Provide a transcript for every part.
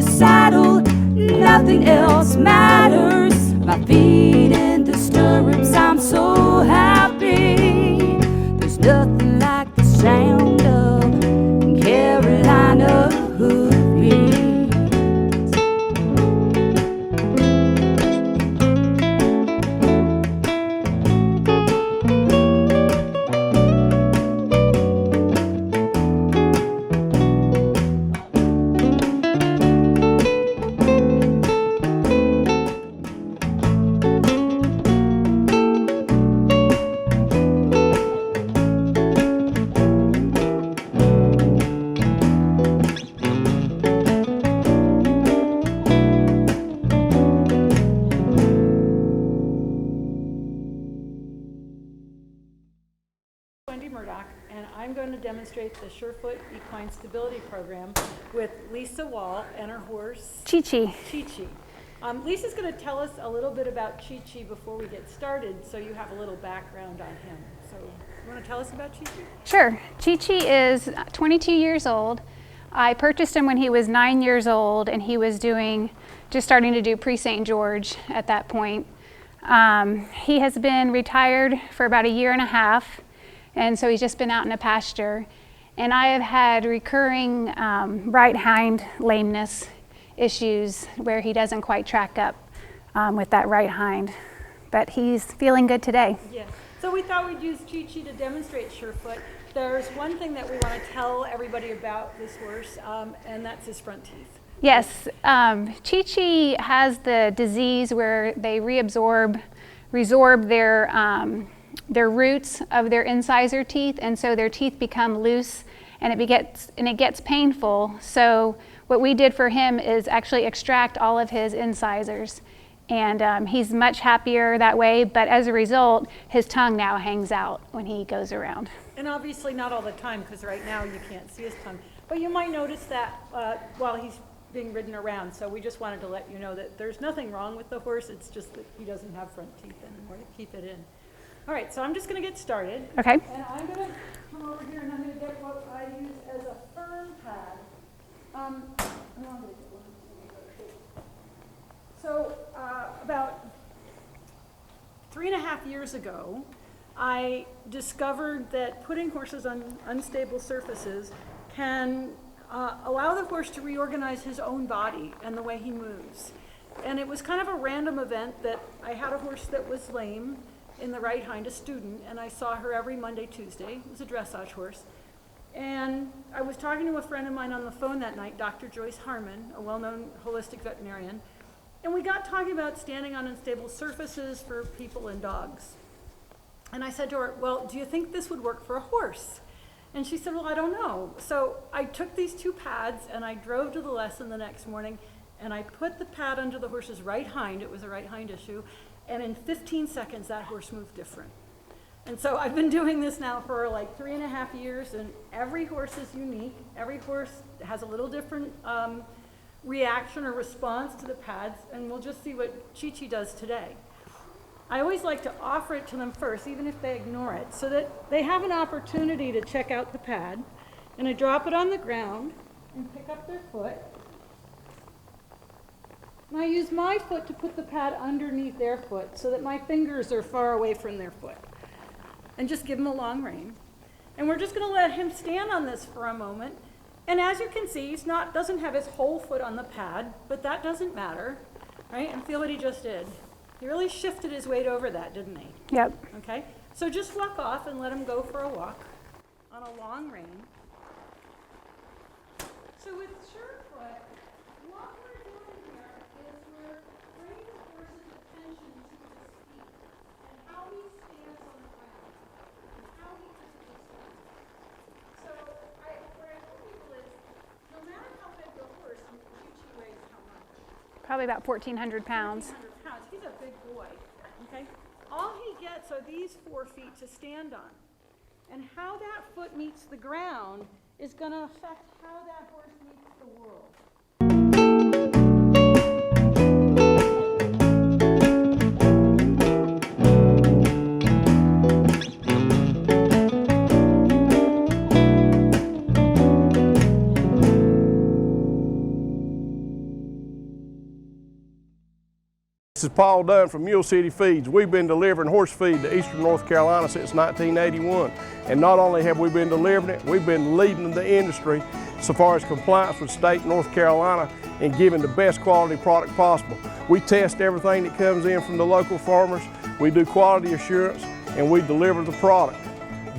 the saddle, nothing else matters. My feet in the stirrups, I'm so happy. There's nothing like the sound of Carolina hoofbeats. Wendy Murdoch, and I'm going to demonstrate the Surefoot Equine Stability Program with Lisa Wall and her horse, Chi-Chi. Chi-Chi. Lisa's going to tell us a little bit about Chi-Chi before we get started, so you have a little background on him. So, you want to tell us about Chi-Chi? Sure. Chi-Chi is 22 years old. I purchased him when he was 9 years old, and he was just starting to do pre-St. George at that point. He has been retired for about a year and a half. And so he's just been out in a pasture. And I have had recurring right hind lameness issues where he doesn't quite track up with that right hind. But he's feeling good today. Yeah. So we thought we'd use Chi-Chi to demonstrate Surefoot. There's one thing that we want to tell everybody about this horse, and that's his front teeth. Yes. Chi-Chi has the disease where they resorb their roots of their incisor teeth, and so their teeth become loose, and it gets painful. So what we did for him is actually extract all of his incisors, and he's much happier that way. But as a result, his tongue now hangs out when he goes around. And obviously not all the time, because right now you can't see his tongue. But you might notice that while he's being ridden around. So we just wanted to let you know that there's nothing wrong with the horse. It's just that he doesn't have front teeth anymore to keep it in. All right, so I'm just going to get started. Okay. And I'm going to come over here and I'm going to get what I use as a firm pad. So about 3.5 years ago, I discovered that putting horses on unstable surfaces can allow the horse to reorganize his own body and the way he moves. And it was kind of a random event that I had a horse that was lame in the right hind, a student, and I saw her every Monday, Tuesday. It was a dressage horse. And I was talking to a friend of mine on the phone that night, Dr. Joyce Harmon, a well-known holistic veterinarian, and we got talking about standing on unstable surfaces for people and dogs. And I said to her, well, do you think this would work for a horse? And she said, well, I don't know. So I took these two pads and I drove to the lesson the next morning and I put the pad under the horse's right hind. It was a right hind issue. And in 15 seconds, that horse moved different. And so I've been doing this now for like 3.5 years, and every horse is unique. Every horse has a little different reaction or response to the pads, and we'll just see what Chi-Chi does today. I always like to offer it to them first, even if they ignore it, so that they have an opportunity to check out the pad. And I drop it on the ground and pick up their foot. And I use my foot to put the pad underneath their foot so that my fingers are far away from their foot. And just give him a long rein. And we're just going to let him stand on this for a moment. And as you can see, doesn't have his whole foot on the pad, but that doesn't matter, right? And feel what he just did. He really shifted his weight over that, didn't he? Yep. Okay, so just walk off and let him go for a walk on a long rein. So with Surefoot, what we're doing here is we're bringing the horse's attention to his feet and how he stands on the ground and how he physically stands. So what I tell people is, no matter how big the horse, Chi-Chi weighs how much? Probably about 1,400 pounds. 1,400 pounds. He's a big boy. Okay. All he gets are these 4 feet to stand on, and how that foot meets the ground is going to affect how that horse meets the world. This is Paul Dunn from Mule City Feeds. We've been delivering horse feed to Eastern North Carolina since 1981. And not only have we been delivering it, we've been leading the industry so far as compliance with state North Carolina and giving the best quality product possible. We test everything that comes in from the local farmers. We do quality assurance and we deliver the product.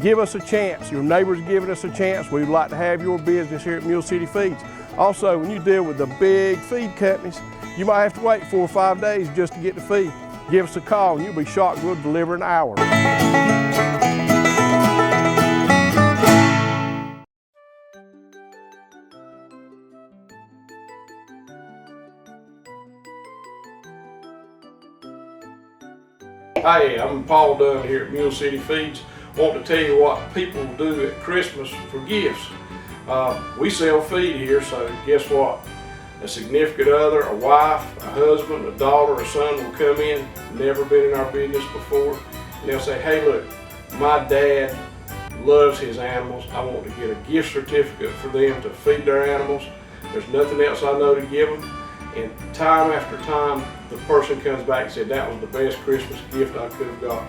Give us a chance. Your neighbors giving us a chance. We'd like to have your business here at Mule City Feeds. Also, when you deal with the big feed companies, you might have to wait 4 or 5 days just to get the feed. Give us a call and you'll be shocked we'll deliver in an hour. Hey, I'm Paul Dunn here at Mule City Feeds. Want to tell you what people do at Christmas for gifts. We sell feed here, so guess what? A significant other, a wife, a husband, a daughter, a son will come in, never been in our business before, and they'll say, hey look, my dad loves his animals. I want to get a gift certificate for them to feed their animals. There's nothing else I know to give them. And time after time, the person comes back and said, that was the best Christmas gift I could have got.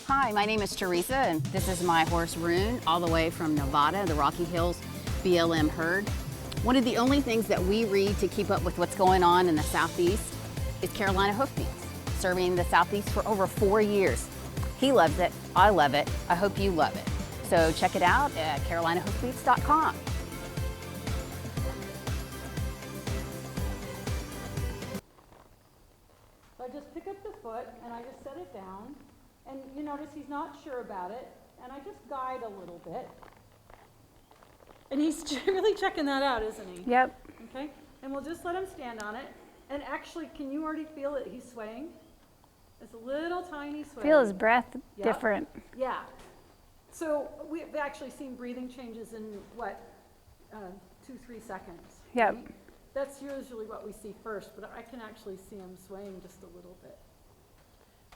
Hi, my name is Teresa, and this is my horse Rune, all the way from Nevada, the Rocky Hills BLM herd. One of the only things that we read to keep up with what's going on in the Southeast is Carolina Hoofbeats, serving the Southeast for over 4 years. He loves it, I love it, I hope you love it. So check it out at carolinahoofbeats.com. So I just pick up the foot and I just set it down. And you notice he's not sure about it, and I just guide a little bit. And he's really checking that out, isn't he? Yep. Okay, and we'll just let him stand on it. And actually, can you already feel it? He's swaying. It's a little tiny sway. Feel his breath Yep. different. Yeah. So we've actually seen breathing changes in what, 2-3 seconds. Yep. Right? That's usually what we see first, but I can actually see him swaying just a little bit.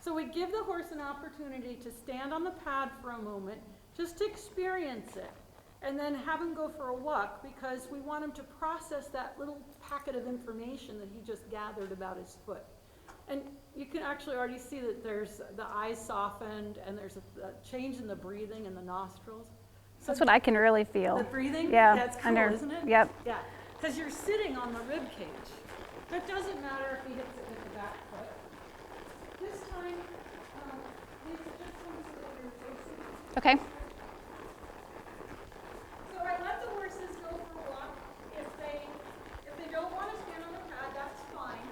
So we give the horse an opportunity to stand on the pad for a moment, just to experience it, and then have him go for a walk because we want him to process that little packet of information that he just gathered about his foot. And you can actually already see that there's the eyes softened and there's a change in the breathing and the nostrils. So That's what I can really feel. the breathing? Yeah. That's cool, isn't it? Yep. Yeah, because you're sitting on the rib cage. It doesn't matter if he hits it with the back foot. This time, Lisa just wants to do your facing. Okay. So I let the horses go for a walk. If they don't want to stand on the pad, that's fine.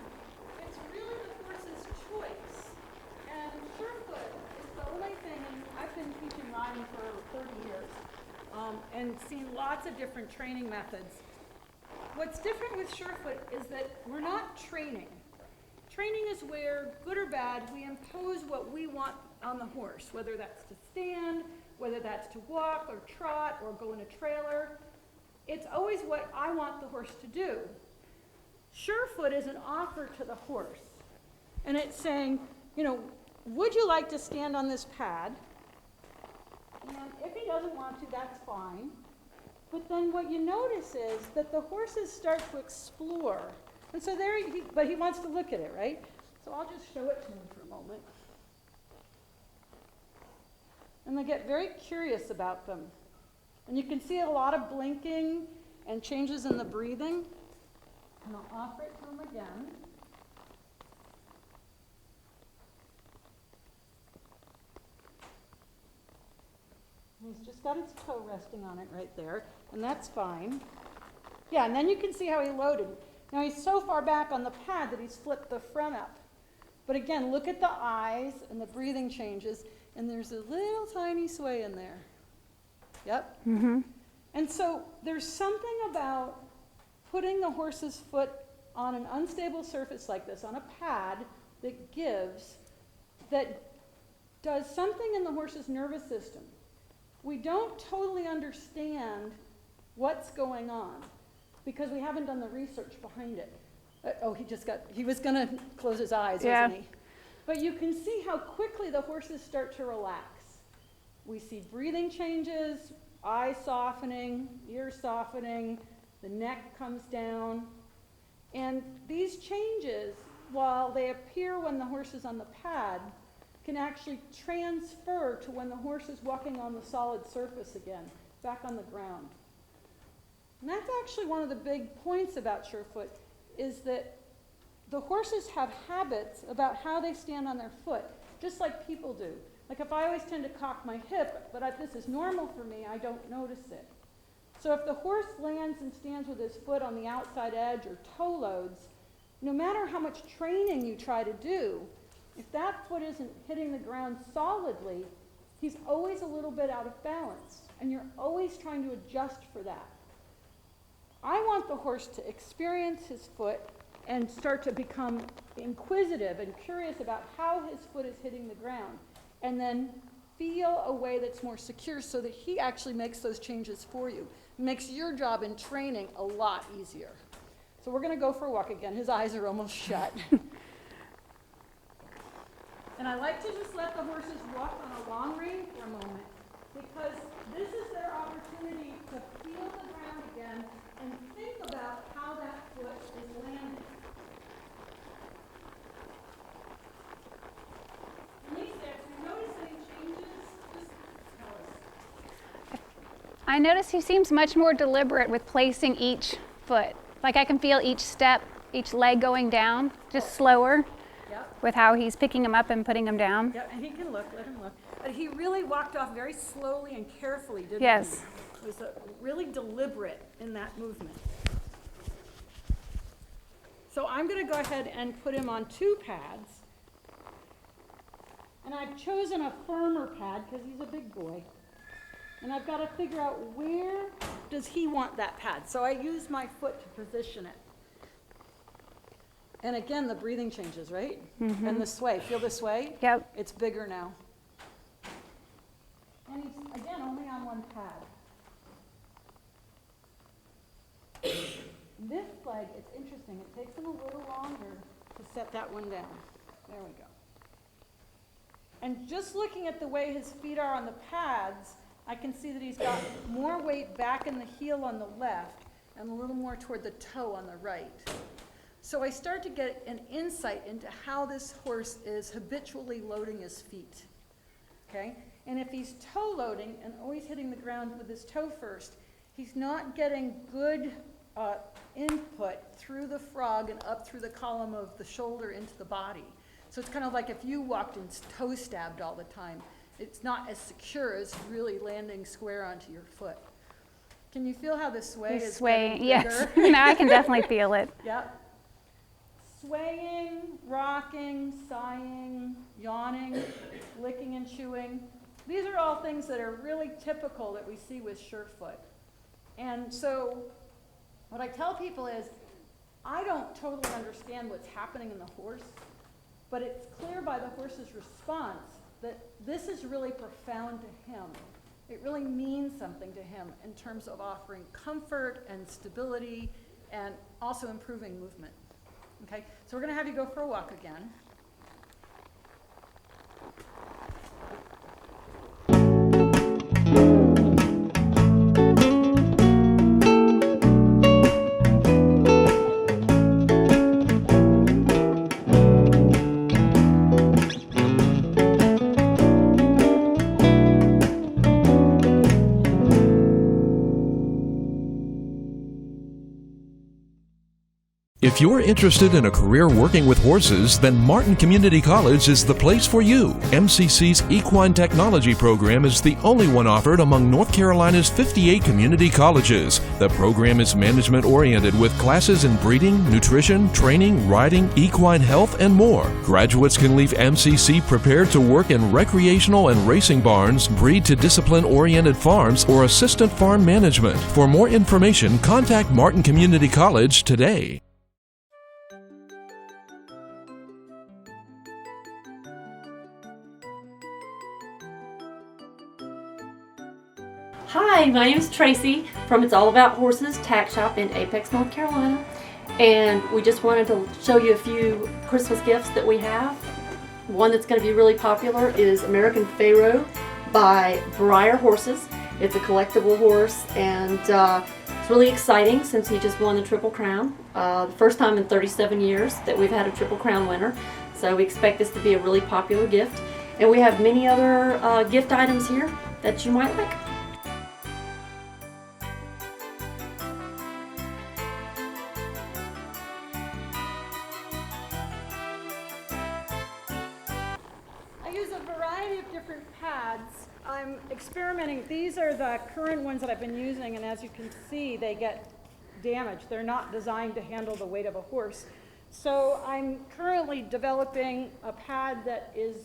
It's really the horse's choice. And Surefoot is the only thing, and I've been teaching riding for 30 years, and seen lots of different training methods. What's different with Surefoot is that we're not training. Training is where, good or bad, we impose what we want on the horse, whether that's to stand, whether that's to walk or trot or go in a trailer. It's always what I want the horse to do. Surefoot is an offer to the horse. And it's saying, you know, would you like to stand on this pad? And if he doesn't want to, that's fine. But then what you notice is that the horses start to explore. And so there, but he wants to look at it, right? So I'll just show it to him for a moment. And they get very curious about them. And you can see a lot of blinking and changes in the breathing. And I'll offer it to him again. And he's just got his toe resting on it right there, and that's fine. Yeah, and then you can see how he loaded. Now he's so far back on the pad that he's flipped the front up. But again, look at the eyes and the breathing changes, and there's a little tiny sway in there. Yep. Mm-hmm. And so there's something about putting the horse's foot on an unstable surface like this, on a pad, that does something in the horse's nervous system. We don't totally understand what's going on because we haven't done the research behind it. He was going to close his eyes, wasn't he? But you can see how quickly the horses start to relax. We see breathing changes, eye softening, ear softening, the neck comes down. And these changes, while they appear when the horse is on the pad, can actually transfer to when the horse is walking on the solid surface again, back on the ground. And that's actually one of the big points about Surefoot, is that the horses have habits about how they stand on their foot, just like people do. Like if I always tend to cock my hip, but if this is normal for me, I don't notice it. So if the horse lands and stands with his foot on the outside edge or toe loads, no matter how much training you try to do, if that foot isn't hitting the ground solidly, he's always a little bit out of balance, and you're always trying to adjust for that. I want the horse to experience his foot and start to become inquisitive and curious about how his foot is hitting the ground, and then feel a way that's more secure so that he actually makes those changes for you. It makes your job in training a lot easier. So we're going to go for a walk again. His eyes are almost shut. And I like to just let the horses walk on a long rein for a moment, because this is their opportunity to feel the ground again and think about how that foot is landing. Lisa, if you notice any changes, just tell us. I notice he seems much more deliberate with placing each foot. Like I can feel each step, each leg going down, just slower. Yep. With how he's picking them up and putting them down. Yep, and he can look, let him look. But he really walked off very slowly and carefully, didn't Yes. he? Was really deliberate in that movement. So I'm going to go ahead and put him on 2 pads. And I've chosen a firmer pad because he's a big boy. And I've got to figure out where does he want that pad. So I use my foot to position it. And again, the breathing changes, right? Mm-hmm. And the sway. Feel the sway? Yep. It's bigger now. And he's, again, only on 1 pad. This leg, it's interesting. It takes him a little longer to set that one down. There we go. And just looking at the way his feet are on the pads, I can see that he's got more weight back in the heel on the left and a little more toward the toe on the right. So I start to get an insight into how this horse is habitually loading his feet, okay? And if he's toe loading and always hitting the ground with his toe first, he's not getting good input through the frog and up through the column of the shoulder into the body. So it's kind of like if you walked and toe stabbed all the time. It's not as secure as really landing square onto your foot. Can you feel how the sway is getting yes. bigger? No, I can definitely feel it. Yep. Swaying, rocking, sighing, yawning, licking and chewing. These are all things that are really typical that we see with Surefoot. And so what I tell people is, I don't totally understand what's happening in the horse, but it's clear by the horse's response that this is really profound to him. It really means something to him in terms of offering comfort and stability and also improving movement. Okay, so we're going to have you go for a walk again. If you're interested in a career working with horses, then Martin Community College is the place for you. MCC's Equine Technology program is the only one offered among North Carolina's 58 community colleges. The program is management-oriented with classes in breeding, nutrition, training, riding, equine health, and more. Graduates can leave MCC prepared to work in recreational and racing barns, breed to discipline-oriented farms, or assistant farm management. For more information, contact Martin Community College today. Hi, my name is Tracy from It's All About Horses Tack Shop in Apex, North Carolina, and we just wanted to show you a few Christmas gifts that we have. One that's going to be really popular is American Pharaoh by Breyer Horses, It's a collectible horse, and it's really exciting since he just won the Triple Crown. The first time in 37 years that we've had a Triple Crown winner. So we expect this to be a really popular gift. And we have many other gift items here that you might like. I use a variety of different pads. I'm experimenting. These are the current ones that I've been using, and as you can see, they get damaged. They're not designed to handle the weight of a horse. So I'm currently developing a pad that is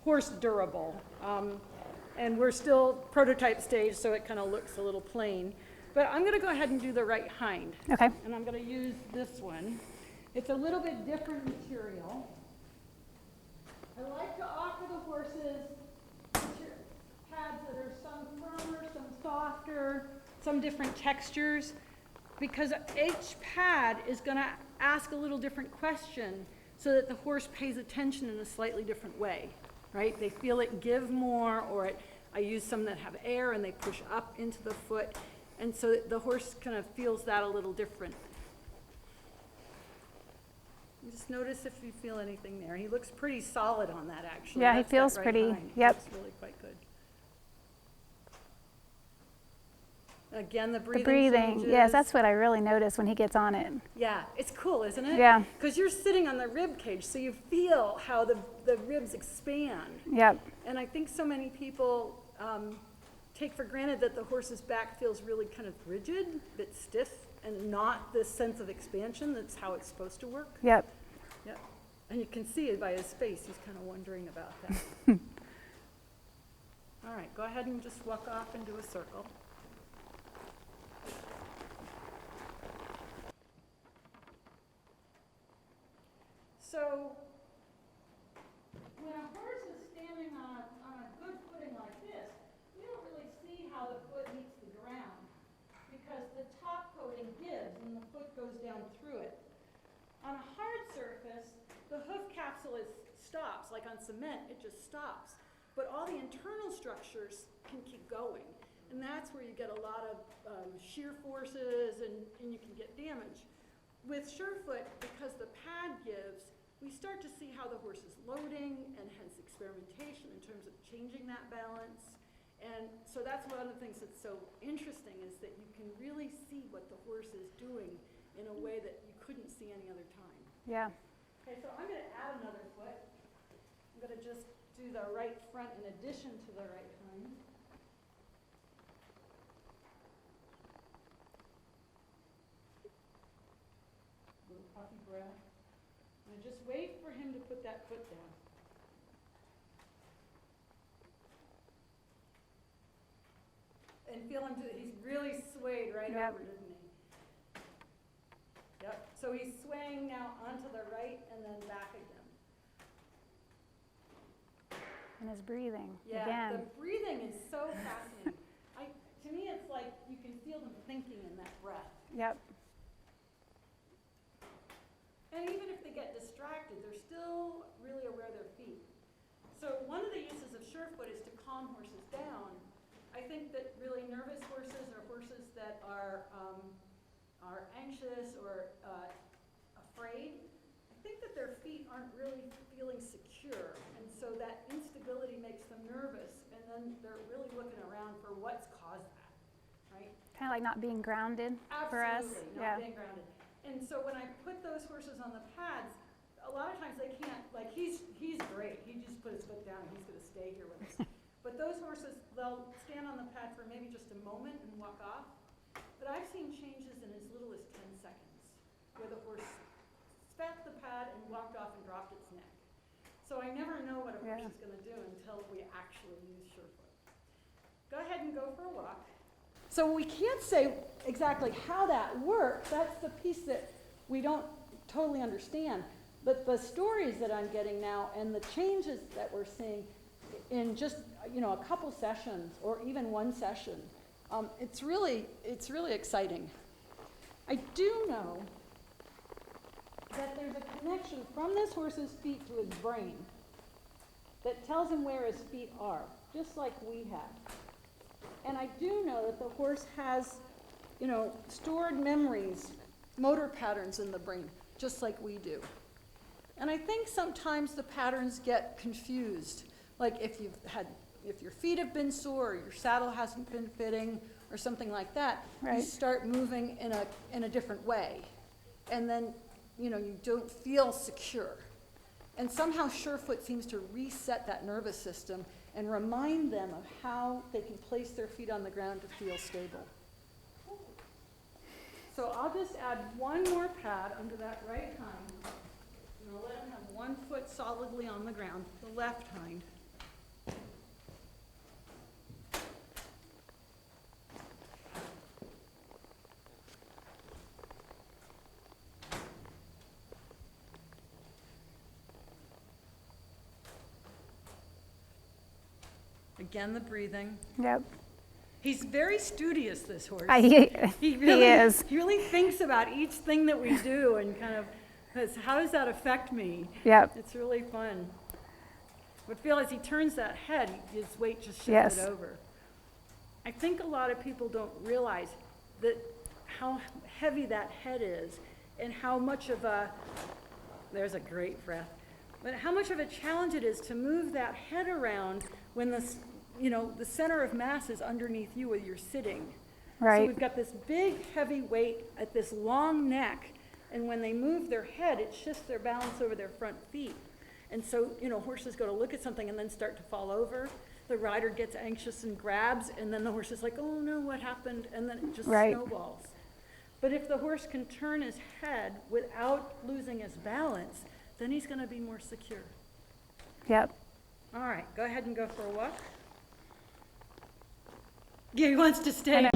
horse durable. And we're still prototype stage, so it kind of looks a little plain. But I'm going to go ahead and do the right hind. Okay. And I'm going to use this one. It's a little bit different material. I like to offer the horses pads that are some firmer, some softer, some different textures, because each pad is going to ask a little different question so that the horse pays attention in a slightly different way, right? They feel it give more, or I use some that have air and they push up into the foot, and so the horse kind of feels that a little different. Just notice if you feel anything there. He looks pretty solid on that, actually. Yeah, he That's that feels right pretty, hind. yep. Looks really quite good. Again, the The breathing breathing, changes. yes, that's what I really notice when he gets on it. Yeah, it's cool, isn't it? Yeah. Because you're sitting on the rib cage, so you feel how the ribs expand. Yep, And I think so many people take for granted that the horse's back feels really kind of rigid, a bit stiff, and not this sense of expansion. That's how it's supposed to work. yep. Yep. And you can see it by his face. He's kind of wondering about that. All right, go ahead and just walk off and do a circle. So when a horse is standing on a good footing like this, we don't really see how the foot meets the ground because the top coating gives and the foot goes down through it. On a hard surface, the hoof capsule stops, like on cement, it just stops. But all the internal structures can keep going. And that's where you get a lot of shear forces and you can get damage. With Surefoot, because the pad gives, we start to see how the horse is loading and hence experimentation in terms of changing that balance. And so that's one of the things that's so interesting is that you can really see what the horse is doing in a way that you couldn't see any other time. Yeah. Okay, so I'm going to add another foot. I'm going to just do the right front in addition to the right hind. Little puppy breath. And just wait for him to put that foot down. And feel him, he's really swayed right Yep. over, didn't he? Yep, so he's swaying now onto the right and then back again. And his breathing, Yeah, again. the breathing is so fascinating. To me, it's like you can feel them thinking in that breath. Yep, And even if they get distracted, they're still really aware of their feet. So one of the uses of Surefoot is to calm horses down. I think that really nervous horses or horses that are anxious or afraid, I think that their feet aren't really feeling secure. And so that instability makes them nervous, and then they're really looking around for what's caused that, right? kind of like not being grounded for us. Absolutely, Yeah. not being grounded. And so when I put those horses on the pads, a lot of times they can't, like he's great. He just put his foot down and he's going to stay here with us. But those horses, they'll stand on the pad for maybe just a moment and walk off. But I've seen changes in as little as 10 seconds where the horse spat the pad and walked off and dropped its neck. So I never know what a horse Yeah. is going to do until we actually use Surefoot. Go ahead and go for a walk. So we can't say exactly how that works. That's the piece that we don't totally understand. But the stories that I'm getting now and the changes that we're seeing in just a couple sessions or even one session, it's really exciting. I do know that there's a connection from this horse's feet to his brain that tells him where his feet are, just like we have. And I do know that the horse has, you know, stored memories, motor patterns in the brain, just like we do. And I think sometimes the patterns get confused. Like if your feet have been sore, or your saddle hasn't been fitting, or something like that, Right. you start moving in a different way. And then, you know, you don't feel secure. And somehow Surefoot seems to reset that nervous system and remind them of how they can place their feet on the ground to feel stable. So I'll just add one more pad under that right hind. And I'll let him have one foot solidly on the ground, the left hind. Again, the breathing. Yep. He's very studious, this horse. He is. He really thinks about each thing that we do and kind of says, how does that affect me? Yep. It's really fun. But feel as he turns that head, his weight just shifted Yes. over. I think a lot of people don't realize that how heavy that head is and how much of a, there's a great breath, but how much of a challenge it is to move that head around when the center of mass is underneath you where you're sitting. Right. So we've got this big heavy weight at this long neck, and when they move their head, it shifts their balance over their front feet. And so, you know, horses go to look at something and then start to fall over. The rider gets anxious and grabs, and then the horse is like, oh no, what happened? And then it just Right. snowballs. But if the horse can turn his head without losing his balance, then he's going to be more secure. Yep. All right, go ahead and go for a walk. Yeah, he wants to stay.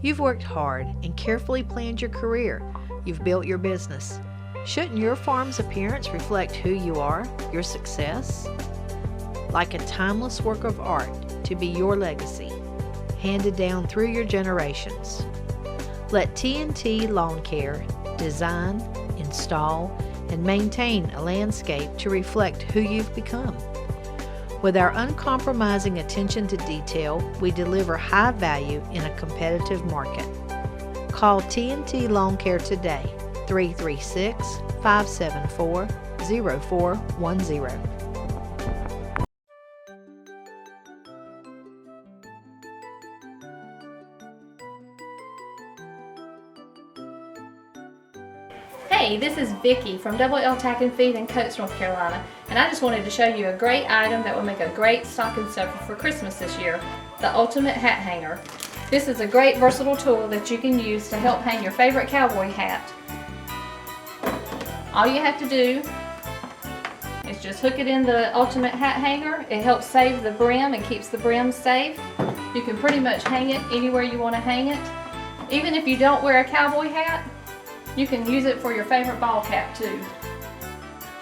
You've worked hard and carefully planned your career. You've built your business. Shouldn't your farm's appearance reflect who you are, your success? Like a timeless work of art to be your legacy, handed down through your generations. Let T&T Lawn Care design, install, and maintain a landscape to reflect who you've become. With our uncompromising attention to detail, we deliver high value in a competitive market. Call T&T Lawn Care today, 336-574-0410. Hey, this is Vicki from Double L Tack and Feed in Coates, North Carolina, and I just wanted to show you a great item that will make a great stocking stuffer for Christmas this year, the Ultimate Hat Hanger. This is a great versatile tool that you can use to help hang your favorite cowboy hat. All you have to do is just hook it in the Ultimate Hat Hanger. It helps save the brim and keeps the brim safe. You can pretty much hang it anywhere you want to hang it. Even if you don't wear a cowboy hat, you can use it for your favorite ball cap too.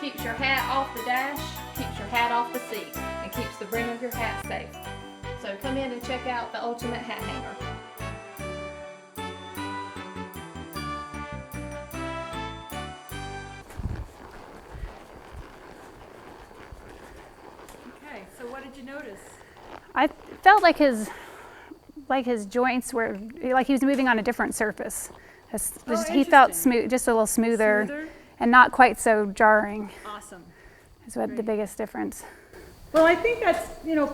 Keeps your hat off the dash, keeps your hat off the seat, and keeps the brim of your hat safe. So come in and check out the Ultimate Hat Hanger. Okay, so what did you notice? I felt like his joints were like he was moving on a different surface. He felt interesting. smooth, just a little smoother, Smoother? and not quite so jarring. Awesome. Is what the Great. biggest difference. Well, I think that's,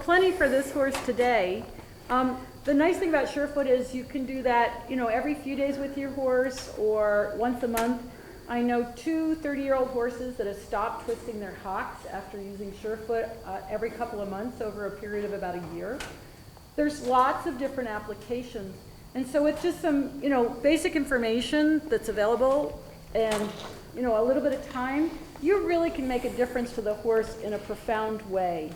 plenty for this horse today. The nice thing about Surefoot is you can do that, every few days with your horse or once a month. I know 2 30-year-old horses that have stopped twisting their hocks after using Surefoot every couple of months over a period of about a year. There's lots of different applications. And so it's just some, basic information that's available and, a little bit of time, you really can make a difference to the horse in a profound way.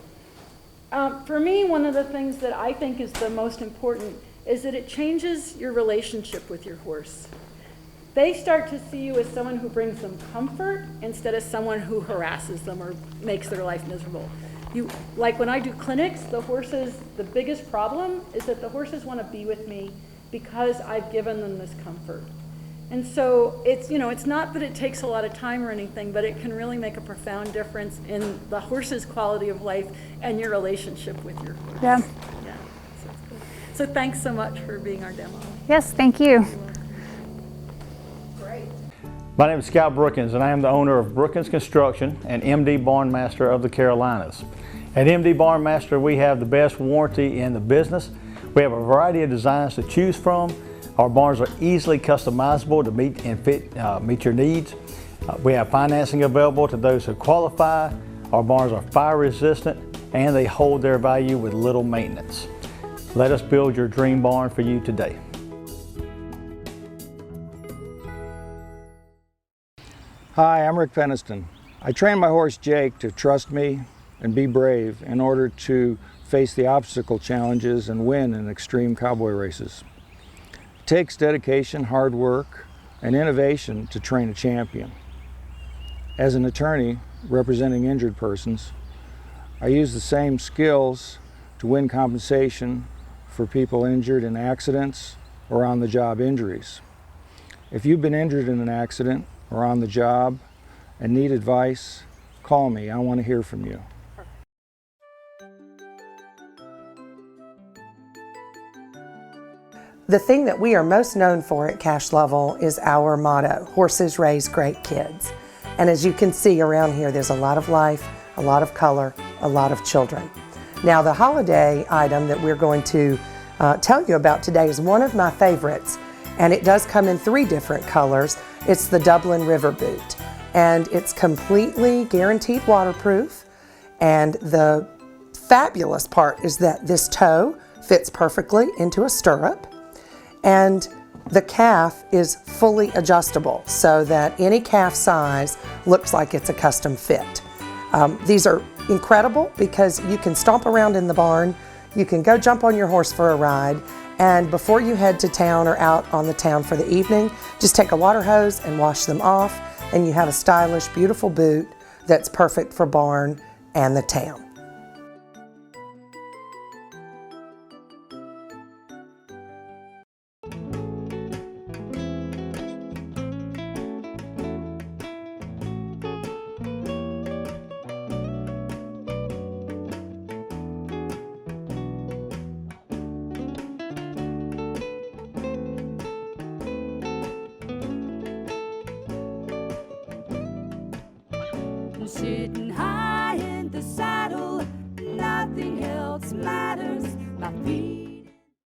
For me, one of the things that I think is the most important is that it changes your relationship with your horse. they start to see you as someone who brings them comfort instead of someone who harasses them or makes their life miserable. Like when I do clinics, the horses, the biggest problem is that the horses want to be with me because I've given them this comfort. And so it's, it's not that it takes a lot of time or anything, but it can really make a profound difference in the horse's quality of life and your relationship with your horse. Yeah. Yeah. So thanks so much for being our demo. Yes, thank you. My name is Scott Brookins, and I am the owner of Brookins Construction and MD Barn Master of the Carolinas. At MD Barn Master, we have the best warranty in the business. We have a variety of designs to choose from. Our barns are easily customizable to meet your needs. We have financing available to those who qualify. Our barns are fire resistant and they hold their value with little maintenance. Let us build your dream barn for you today. Hi, I'm Rick Peniston. I train my horse Jake to trust me and be brave in order to face the obstacle challenges and win in extreme cowboy races. It takes dedication, hard work, and innovation to train a champion. As an attorney representing injured persons, I use the same skills to win compensation for people injured in accidents or on-the-job injuries. If you've been injured in an accident or on the job and need advice, call me. I want to hear from you. The thing that we are most known for at Cash Level is our motto, horses raise great kids. And as you can see around here, there's a lot of life, a lot of color, a lot of children. Now the holiday item that we're going to tell you about today is one of my favorites, and it does come in 3 different colors. It's the Dublin River Boot, and it's completely guaranteed waterproof, and the fabulous part is that this toe fits perfectly into a stirrup, and the calf is fully adjustable so that any calf size looks like it's a custom fit. These are incredible because you can stomp around in the barn, you can go jump on your horse for a ride, and before you head to town or out on the town for the evening, just take a water hose and wash them off, and you have a stylish, beautiful boot that's perfect for barn and the town. Sitting high in the saddle, nothing else matters. My feet